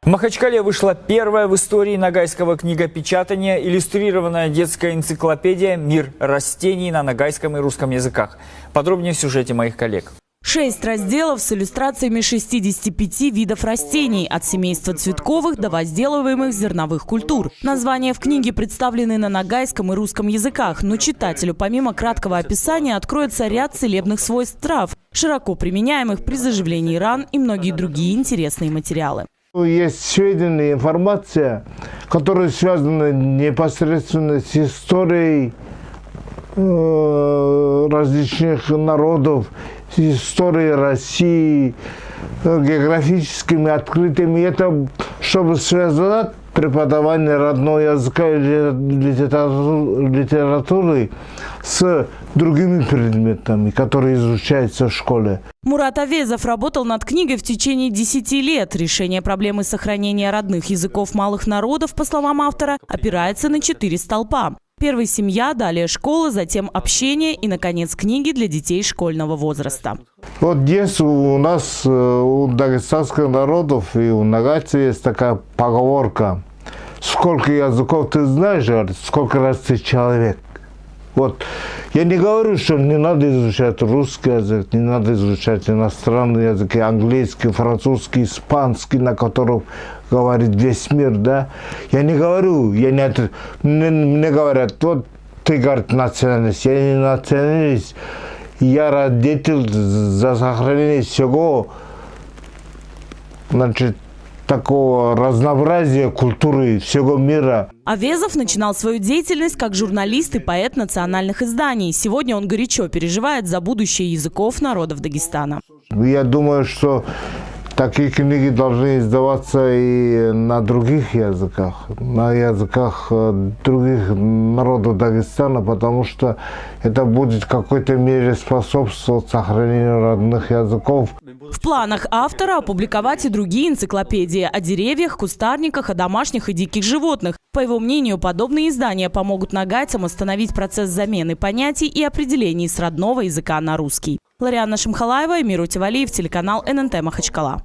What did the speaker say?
В Махачкале вышла первая в истории ногайского книгопечатания иллюстрированная детская энциклопедия «Мир растений» на ногайском и русском языках. Подробнее в сюжете моих коллег. 6 разделов с иллюстрациями 65 видов растений, от семейства цветковых до возделываемых зерновых культур. Названия в книге представлены на ногайском и русском языках, но читателю помимо краткого описания откроется ряд целебных свойств трав, широко применяемых при заживлении ран и многие другие интересные материалы. Есть сведения, информация, которая связана непосредственно с историей различных народов, с историей России, географическими открытиями. Это чтобы связать преподавание родного языка или литературы с другими предметами, которые изучаются в школе. Мурат Авезов работал над книгой в течение 10 лет. Решение проблемы сохранения родных языков малых народов, по словам автора, опирается на 4 столпа. Первый – семья, далее школа, затем общение и, наконец, книги для детей школьного возраста. Вот здесь у нас, у дагестанских народов и у нагайцев есть такая поговорка. Сколько языков ты знаешь, сколько раз ты человек. Вот. Я не говорю, что не надо изучать русский язык, не надо изучать иностранные языки, английский, французский, испанский, на котором говорит весь мир, да. Я не говорю, мне говорят, вот ты, говорит, националист, я не националист, я родитель за сохранение всего, значит, такого разнообразия культуры всего мира. Авезов начинал свою деятельность как журналист и поэт национальных изданий. Сегодня он горячо переживает за будущее языков народов Дагестана. Я думаю, что такие книги должны издаваться и на других языках, на языках других народов Дагестана, потому что это будет в какой-то мере способствовать сохранению родных языков. В планах автора опубликовать и другие энциклопедии о деревьях, кустарниках, о домашних и диких животных. По его мнению, подобные издания помогут нагайцам остановить процесс замены понятий и определений с родного языка на русский. Ларианна Шамхалаева, Эмир Утевалиев, телеканал ННТ Махачкала.